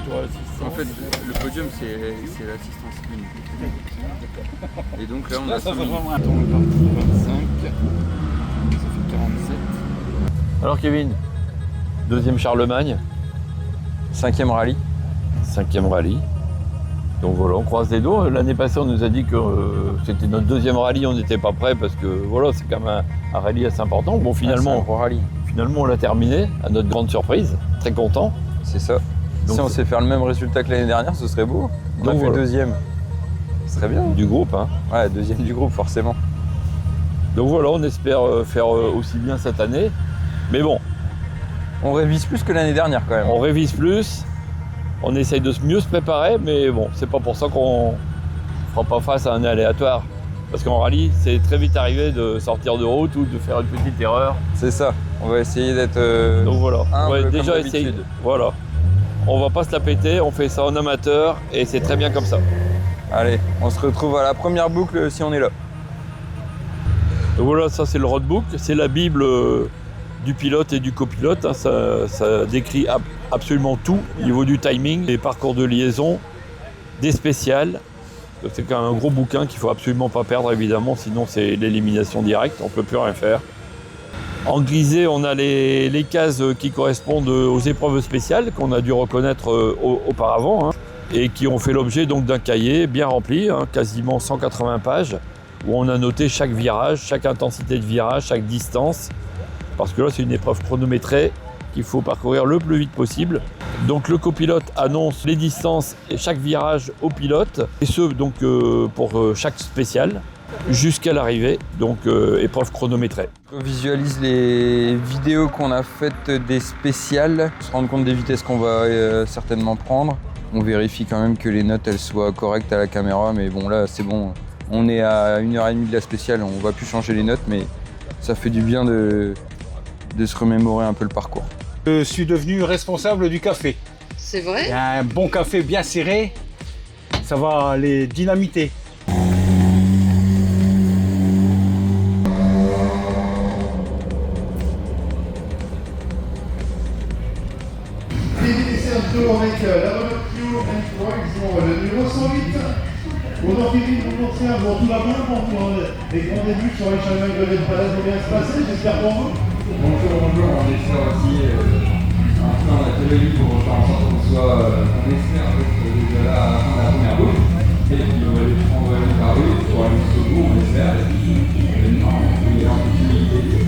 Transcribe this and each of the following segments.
toi, l'assistance. En fait, le podium, c'est l'assistance clinique. Et donc là, on a Ça fait soumis. vraiment un temps, on est parti 25, ça fait 47. Alors Kevin, deuxième Charlemagne, 5e rallye. 5e rallye. Donc voilà, on croise les doigts. L'année passée, on nous a dit que c'était notre deuxième rallye, on n'était pas prêt parce que voilà, c'est quand même un rallye assez important. Bon, C'est un finalement, gros rallye. on l'a terminé, à notre grande surprise. Très content. C'est ça. Donc, si on sait faire le même résultat que l'année dernière, ce serait beau. On a Donc fait voilà. deuxième. Ce serait bien. Du groupe, hein. Ouais, deuxième du groupe, forcément. Donc voilà, on espère faire aussi bien cette année. Mais bon, On révise plus que l'année dernière quand même. on révise plus, on essaye de mieux se préparer, mais bon, c'est pas pour ça qu'on fera pas face à un aléatoire. Parce qu'en rallye, c'est très vite arrivé de sortir de route ou de faire une petite erreur. C'est ça. On va essayer d'être. Donc voilà, on va humble déjà comme essayer. d'habitude. Voilà. On va pas se la péter, on fait ça en amateur et c'est très bien comme ça. Allez, on se retrouve à la première boucle si on est là. Donc voilà, ça c'est le roadbook, c'est la bible du pilote et du copilote. Hein. Ça décrit absolument tout au niveau du timing, des parcours de liaison, des spéciales. Donc c'est quand même un gros bouquin qu'il faut absolument pas perdre évidemment, sinon c'est l'élimination directe, on peut plus rien faire. En grisé, on a les cases qui correspondent aux épreuves spéciales qu'on a dû reconnaître auparavant, hein, et qui ont fait l'objet donc d'un cahier bien rempli, hein, quasiment 180 pages, où on a noté chaque virage, chaque intensité de virage, chaque distance, parce que là c'est une épreuve chronométrée qu'il faut parcourir le plus vite possible. Donc le copilote annonce les distances et chaque virage au pilote, et ce donc pour chaque spéciale, jusqu'à l'arrivée, donc épreuve chronométrée. On visualise les vidéos qu'on a faites des spéciales, se rendre compte des vitesses qu'on va certainement prendre. On vérifie quand même que les notes elles soient correctes à la caméra, mais bon là c'est bon. On est à 1h30 de la spéciale, on va plus changer les notes, mais ça fait du bien de se remémorer un peu le parcours. Je suis devenu responsable du café. C'est Et vrai? un bon café bien serré, ça va les dynamiter. C'est un tour avec la Renault Clio M3, ils ont le numéro 108. Bonjour Kevin, bonjour Serge, bon tout va bien pour les grands débuts sur les Charlemagne de Palais vont bien se passer, j'espère pour vous. Bonjour, on espère aussi, un peu on a télé pour faire en sorte qu'on soit, on espère déjà là à la fin de la première boucle, et puis on va aller par rue pour aller jusqu'au bout, on espère, et puis il y a un peu d'humilité.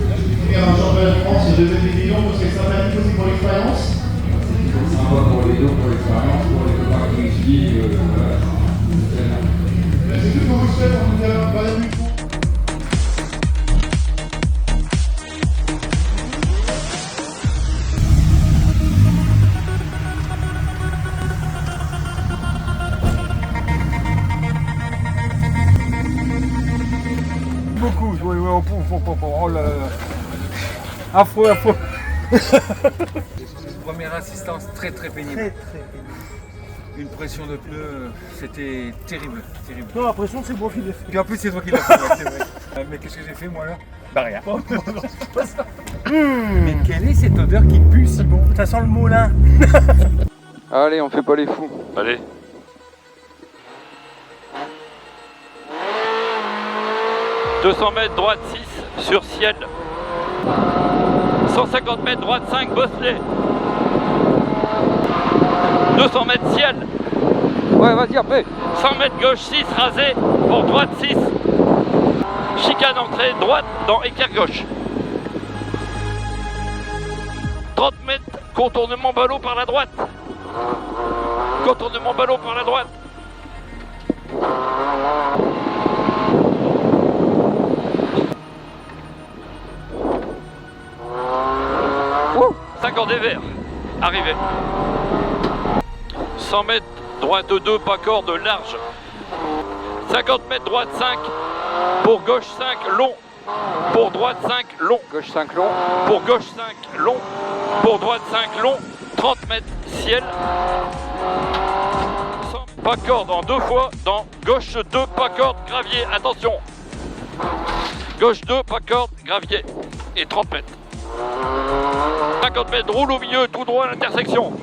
Faire un championnat de France de 2 millions, parce que ça va être aussi pour l'expérience. C'est toujours sympa pour les deux, pour l'expérience, pour les copains qui nous suivent, voilà, c'est très bien. C'est tout ce qu'on vous souhaite en tout cas, bonne nuit. Beaucoup, oh là là. Affreux. Première assistance très pénible. Une pression de pneus, c'était terrible. Non, la pression c'est moi qui l'ai fait. Puis en plus c'est toi qui l'as fait, ouais, c'est vrai. Mais qu'est-ce que j'ai fait moi là? Bah rien. Mais quelle est cette odeur qui pue si bon? Ça sent le moulin. Allez, on fait pas les fous. Allez. « 200 mètres, droite 6, sur ciel. 150 mètres, droite 5, bosselet. 200 mètres, ciel. Ouais, vas-y après. 100 mètres, gauche 6, rasé, pour droite 6. Chicane entrée, droite dans équerre gauche. 30 mètres, contournement ballot par la droite. Contournement ballot par la droite. Ouh, 50 des verts, arrivé. 100 mètres, droite 2, pas corde, large. 50 mètres, droite 5, pour gauche 5, long. Pour droite 5, long. Gauche 5 long. Pour gauche 5, long. Pour droite 5, long. 30 mètres, ciel. Pas corde en 2 fois. Dans gauche 2, pas corde, gravier. Attention. Gauche 2, pas corde, gravier. Et 30 mètres. 50 mètres, roule au milieu, tout droit à l'intersection.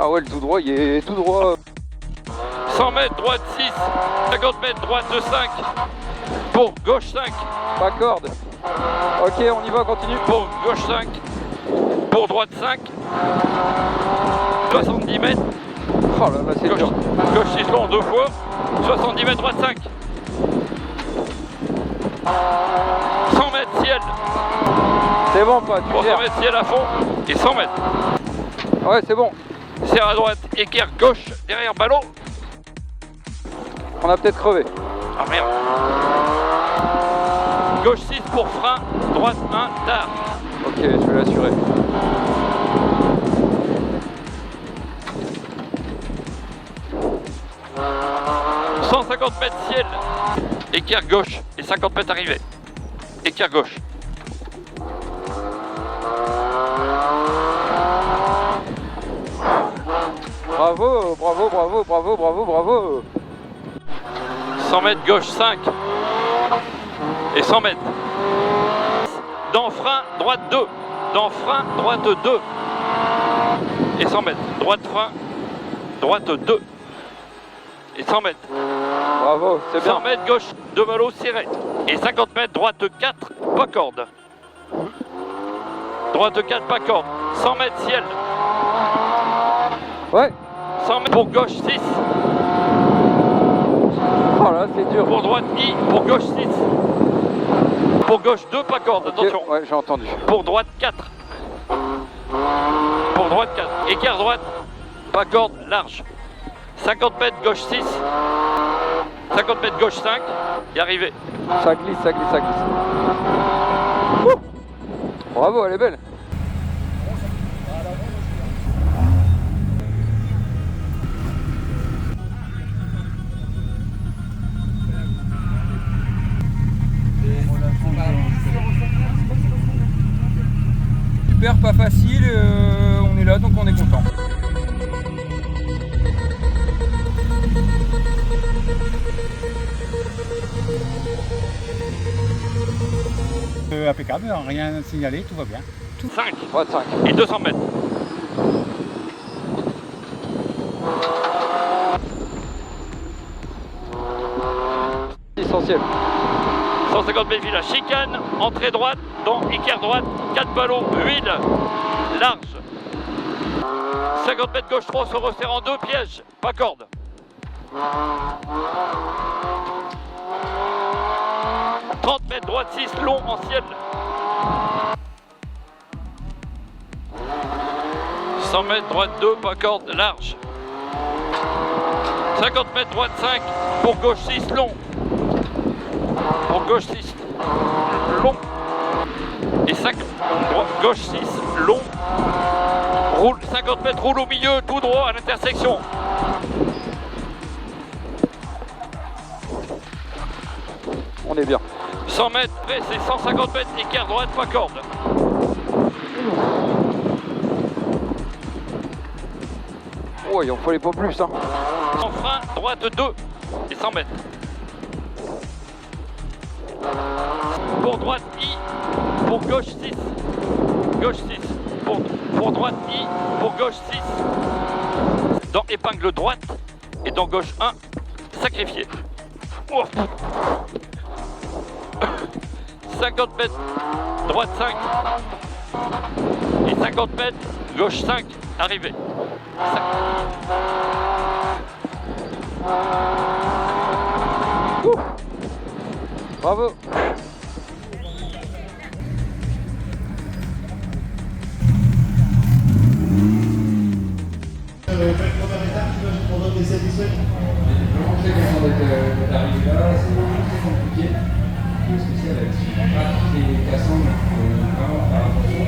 Ah ouais, le tout droit, il est tout droit. 100 mètres, droite 6. 50 mètres, droite 5. Pour gauche 5. Pas corde. Ok, on y va, continue. Pour gauche 5. Pour droite 5. 70 mètres. Oh là là, c'est Gauche, dur. gauche 6 long 2 fois. 70 mètres, droite 5. 100 mètres ciel. C'est bon, pas, tu Pour 100 gères. mètres ciel à fond. Et 100 mètres. Ouais, c'est bon. Serre à droite, équerre gauche, derrière ballon. On a peut-être crevé. Ah merde. Gauche 6 pour frein, droite 1, tard. Ok, je vais l'assurer. « 150 mètres ciel, équerre gauche et 50 mètres arrivée. Équerre gauche. Bravo, bravo, bravo, bravo, bravo, bravo. 100 mètres gauche 5 et 100 mètres. Dans frein, droite 2. Dans frein, droite 2. Et 100 mètres. Droite frein, droite 2. Et 100 mètres. Bravo, c'est bien. 100 mètres gauche, 2 ballots serrés. Et 50 mètres droite 4, pas corde. Droite 4, pas corde. 100 mètres ciel. Ouais. 100 mètres pour gauche 6. Oh là, c'est dur. Pour droite I, pour gauche 6. Pour gauche 2, pas corde, Ok, attention. ouais, j'ai entendu. Pour droite 4. Pour droite 4. Écart droite, pas corde, large. 50 mètres gauche 6. 50 mètres gauche 5. Y arrivé. Ça glisse, ça glisse, ça glisse. Ouh. Bravo, elle est belle. Super, pas facile, on est là donc on est content. Impeccable, rien à signaler, tout va bien. 5 Droite 5. et 200 mètres. Essentiel. 150 mètres village chicane, entrée droite, dans équerre droite, 4 ballons, huile, large. 50 mètres gauche 3 se resserre en 2 pièges, pas corde. 30 mètres droite 6 long en ciel. 100 mètres droite 2, pas corde, large. 50 mètres droite 5, pour gauche 6 long. Pour gauche 6 long. Et 5, gauche 6 long. Roule 50 mètres, roule au milieu, tout droit à l'intersection. On est bien. 100 mètres, c'est 150 mètres, écart droite, pas corde. Oh, il en fallait pas plus, hein. En frein, droite 2 et 100 mètres. Pour droite I, pour gauche 6. Gauche 6. Pour droite I, pour gauche 6. Dans épingle droite et dans gauche 1, sacrifié. Oh. 50 mètres, droite 5. Et 50 mètres, gauche 5, arrivé. 5. Bravo. On donne des satisfactions. Je pensais qu'on est arrivé là, c'est très compliqué. Le spécial là-dessus. Pas toutes les cassants, donc vraiment faire attention.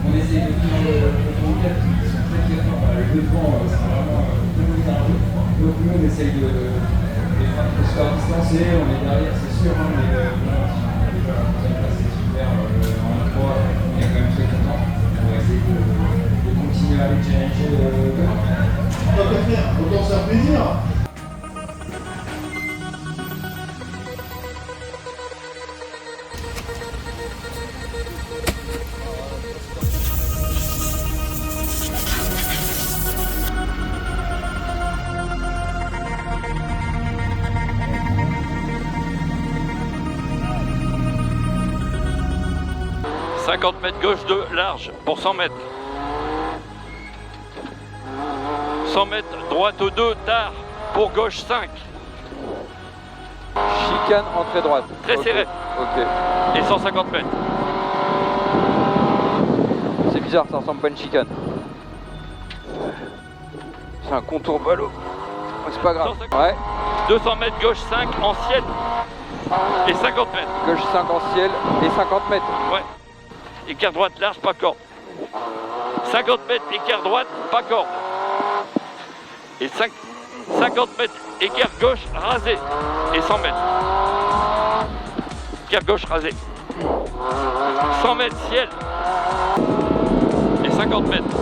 On essaye de faire le conquête qui sont très forts. Les deux devant sont vraiment très nerveux. Donc nous on essaye de se faire distancer, on est derrière c'est sûr, hein, mais déjà la troisième place c'est super en 3, on est quand même très content. On va essayer de continuer à aller challenger demain. Tant qu'à faire, autant se faire plaisir. 50 mètres gauche 2 large pour 100 mètres. 100 mètres droite 2 tard pour gauche 5. Chicane, entrée droite. Très serré. Ok. Et 150 mètres. C'est bizarre, ça ressemble pas à une chicane. C'est un contour ballot. C'est pas grave. 150. Ouais. 200 mètres gauche 5 ancienne et 50 mètres. Gauche 5 en ciel et 50 mètres. Ouais. Écart droite large, pas corde. 50 mètres écart droite, pas corde. Et 50 mètres écart gauche rasé et 100 mètres. Écart gauche rasé. 100 mètres ciel et 50 mètres.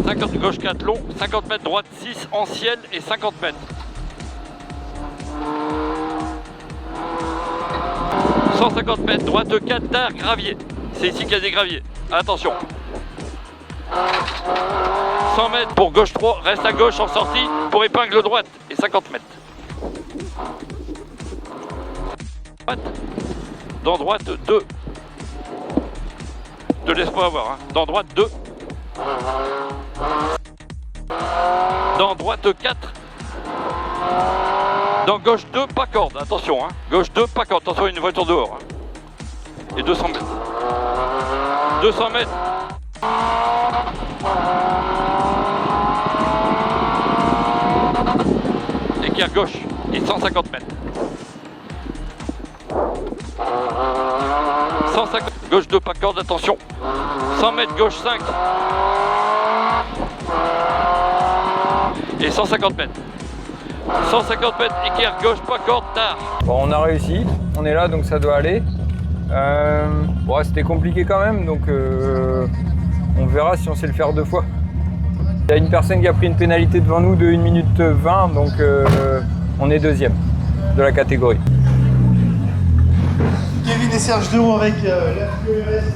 50 gauche 4 long, 50 mètres droite 6 en ciel et 50 mètres. 150 mètres droite 4 tard gravier. C'est ici qu'il y a des graviers. Attention. 100 mètres pour gauche 3, reste à gauche en sortie pour épingle droite et 50 mètres. Dans droite 2. Ne laisse pas avoir. Hein. Dans droite 2. Dans droite 4. Dans gauche 2, pas corde. Attention. Hein. Gauche 2, pas corde. Attention, il y a une voiture dehors. Hein. Et 200 mètres. 200 mètres. Écart gauche et 150 mètres. 150, gauche 2, pas corde, attention. 100 mètres, gauche 5. Et 150 mètres. 150 mètres, écart gauche, pas corde, tard. Bon, on a réussi, on est là donc ça doit aller. Bon, c'était compliqué quand même, donc on verra si on sait le faire 2 fois. Il y a une personne qui a pris une pénalité devant nous de 1 minute 20, donc on est 2e de la catégorie. Kevin et Serge Deron avec l'FQRS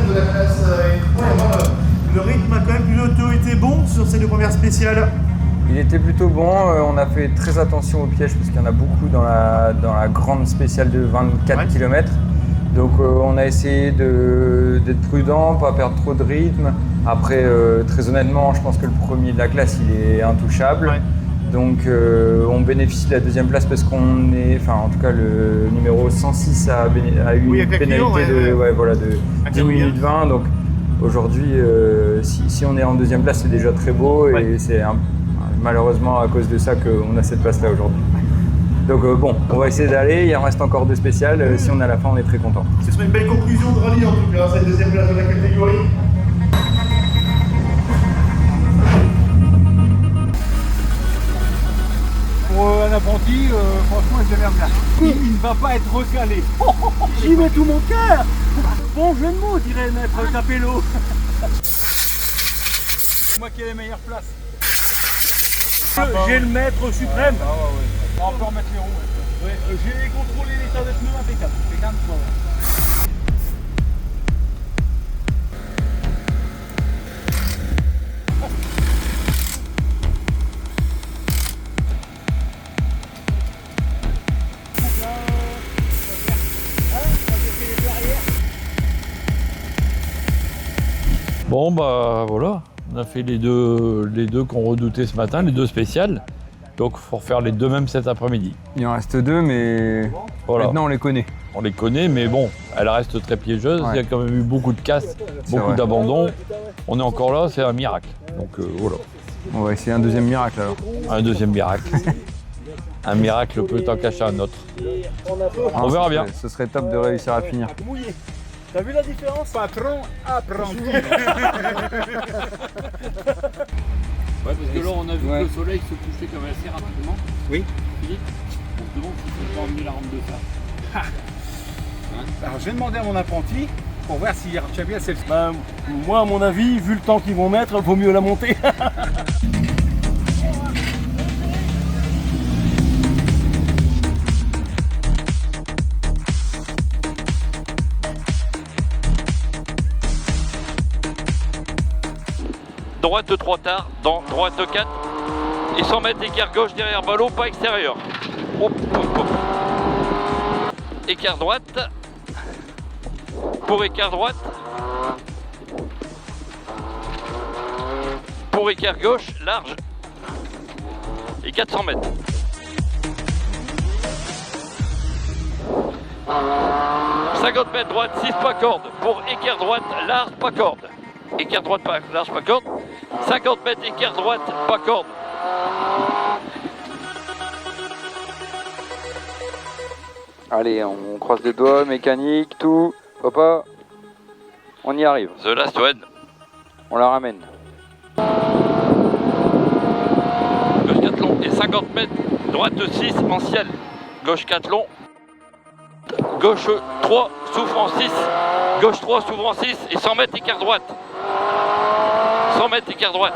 de la classe N3. Le rythme a quand même plutôt été bon sur ces 2 premières spéciales. Il était plutôt bon, on a fait très attention aux pièges parce qu'il y en a beaucoup dans la grande spéciale de 24 km. Donc on a essayé d'être prudent, pas perdre trop de rythme. Après, très honnêtement, je pense que le premier de la classe, il est intouchable. Ouais. Donc on bénéficie de la 2e place parce qu'on est, enfin en tout cas le numéro 106 a eu une pénalité de 10 minutes 20. Donc aujourd'hui, si on est en 2e place, c'est déjà très beau et c'est malheureusement à cause de ça qu'on a cette place-là aujourd'hui. Donc bon, on va essayer d'aller, il en reste encore 2 spéciales, si on est à la fin on est très content. Ce serait une belle conclusion de rallye en tout cas, cette 2e place de la catégorie. Pour un apprenti, franchement il se démerde bien. Il ne va pas être recalé. J'y mets tout mon cœur. Bon jeu de mots dirait le maître Capello. Moi qui ai les meilleures places. J'ai le maître suprême. On peut remettre les roues. Ouais. J'ai contrôlé l'état des pneus impeccable. Bon bah voilà, on a fait les deux qu'on redoutait ce matin, les 2 spéciales. Donc il faut refaire les 2 mêmes cet après-midi. Il en reste 2 mais voilà. Maintenant on les connaît. On les connaît mais bon, elle reste très piégeuse, il y a quand même eu beaucoup de casses, beaucoup d'abandons. On est encore là, c'est un miracle. Donc voilà. On va essayer un 2e miracle alors. Un 2e miracle. Un miracle peut en cacher un autre. On verra bien. Ce serait top de réussir à finir. T'as vu la différence? Patron, apprenti. Ouais, parce que là, on a vu que le soleil se couchait quand même assez rapidement. Oui. Philippe, on se demande si c'est pas emmener la rampe de ça. Alors, je vais demander à mon apprenti pour voir si Archabia c'est le... moi, à mon avis, vu le temps qu'ils vont mettre, vaut mieux la monter. Droite 3 tard, dans droite 4. Et 100 mètres écart gauche derrière ballot, pas extérieur. Hop, hop, hop. Écart droite. Pour écart droite. Pour écart gauche, large. Et 400 mètres. « 50 mètres droite, 6 pas corde. Pour écart droite, large, pas corde. Écart droite, pas large, pas corde. 50 mètres, écart droite, pas corde. » Allez, on croise les doigts, mécanique, tout. Papa, on y arrive. The last one. On la ramène. Gauche 4 long et 50 mètres. Droite 6 en ciel. Gauche 4 long. Gauche 3, s'ouvre en 6. Gauche 3, s'ouvre en 6. Et 100 mètres, écart droite. 100 mètres, écart droite.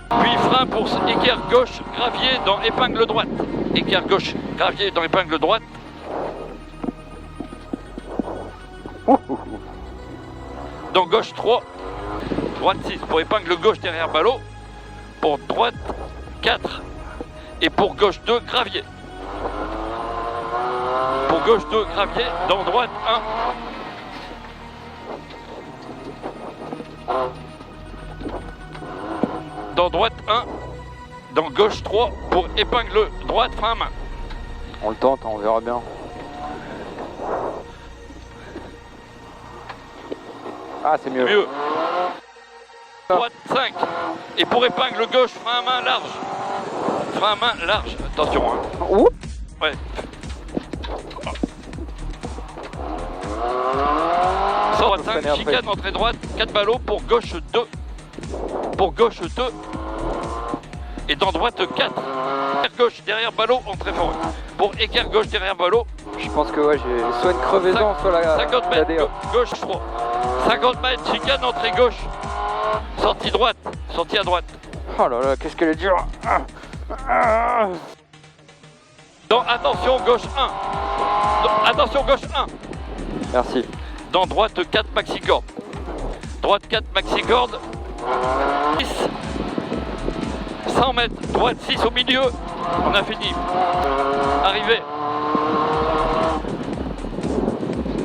Puis frein pour écart gauche, gravier dans épingle droite. Écart gauche, gravier dans épingle droite. Dans gauche 3, droite 6 pour épingle gauche derrière ballot. Pour droite 4 et pour gauche 2, gravier. Pour gauche 2, gravier, dans droite 1. Dans droite 1, dans gauche 3, pour épingle droite, frein à main. On le tente, on verra bien. Ah, c'est mieux. Mieux. Droite 5, et pour épingle gauche, frein à main large. Frein à main large, attention. Hein. Ouh. Ouais. 125, chicane entrée droite, 4 ballots pour gauche 2. Pour gauche 2. Et dans droite 4. Écart gauche derrière ballot, entrée forward. Pour écart gauche derrière ballot. Je pense que ouais, j'ai soit une crevaison, soit la 50 mètres, DA. gauche 3. 50 mètres, chicane entrée gauche. Sortie droite, sortie à droite. Oh là là, qu'est-ce qu'elle est dure. Dans attention gauche 1. Attention gauche 1. Merci. Dans droite 4 maxi corde. Droite 4 maxi corde. 6. 100 mètres. Droite 6 au milieu. On a fini. Arrivé.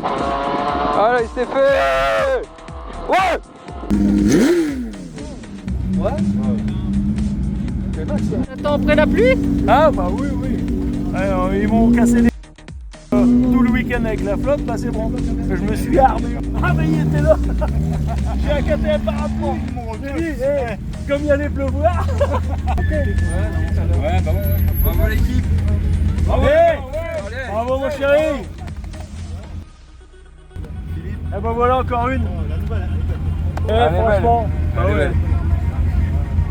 Ah là, il s'est fait. Ouais. Attends, après la pluie? Ah bah oui, oui. Alors, ils m'ont cassé les tout le week-end avec la flotte, là c'est bon. Je me suis armé. Ah mais il était là. J'ai accaté un parapluie. J'ai dit, comme il allait pleuvoir. Ouais, bah ouais. Bravo l'équipe. Bravo, bravo mon chéri. Et ben voilà encore une. Franchement. Bah ouais.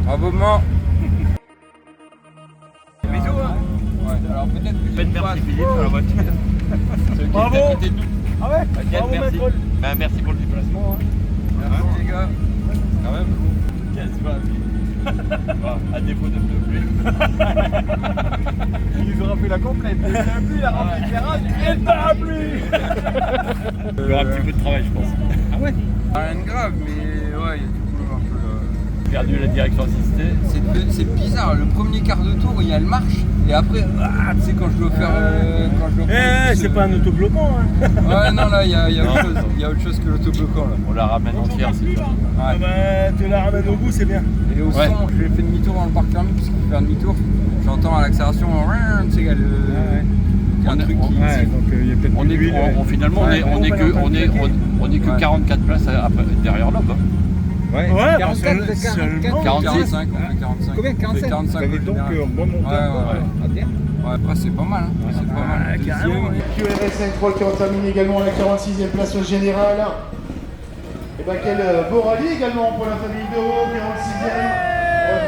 Bravo maman. Bisous hein. Ouais, alors peut-être que Faites merci Philippe dans la voiture. Bravo. Ah ouais. Bravo merci. maître. Bah, merci pour le déplacement. Hein. merci les gars. Quand même. Quelle soirée. Bon, à défaut de plus. Il nous aura fait la complète. Il a plu, il a rempli le terrasse et le parapluie. Il y aura un petit peu de travail, je pense. Ah ouais. Rien de grave, mais ouais, il y a toujours un peu. Perdu la direction assistée. C'est bizarre, le premier quart de tour, il y a le marche, et après, tu sais, quand je dois faire. C'est pas un autobloquant. Hein. Ouais, non, là, il y a Non, autre chose. Il y a autre chose que l'autobloquant, là. On la ramène entière, c'est ça. Ah bah, tu la ramènes au bout, c'est bien. Et au son, j'ai fait demi-tour dans le parc fermé, puisqu'il faut faire demi-tour. J'entends à l'accélération, tu sais, il y a un truc qui. Ouais, donc il y a peut-être On est, finalement, on est que 44 places derrière l'homme. Hein. Ouais, 44, 45, on fait 45. Combien 45 45. Ça fait donc un bon montant. Ouais, après, c'est pas mal. Hein. C'est pas mal. Carrément. QRS 5-3 qui ont terminé également à la 46e place au général. Et ben quel beau rallye également pour la famille d'Euro, 46e.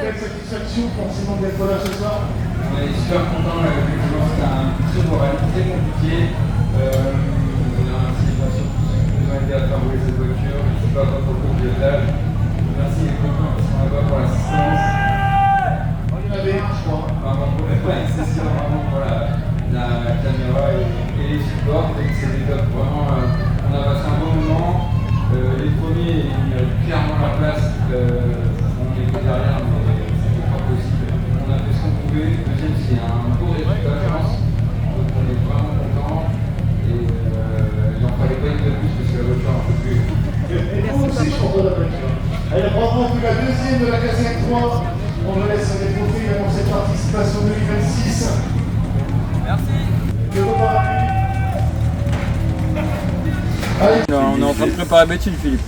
Quelle satisfaction forcément d'être là ce soir. On est super content, effectivement, c'était un très beau rallye, très compliqué. Merci bien sûr tous ceux qui nous ont aidé à faire rouler cette voiture. Je ne sais pas pour le pilotage. Merci les copains qui sont là-bas pour l'assistance. On y en avait un, je crois. C'est sûr, vraiment pour la caméra et les supports. C'était top, vraiment. On a passé un bon moment. Les premiers, ils méritent clairement leur place. On était derrière, mais c'était pas possible. On a fait ce qu'on pouvait. Le deuxième, c'est un beau résultat, je pense. remporte la deuxième de la classe F3. On me laisse les trophées pour cette participation 2026. Merci. Le parapluie. Allez. On est en train de préparer Béthune, Philippe.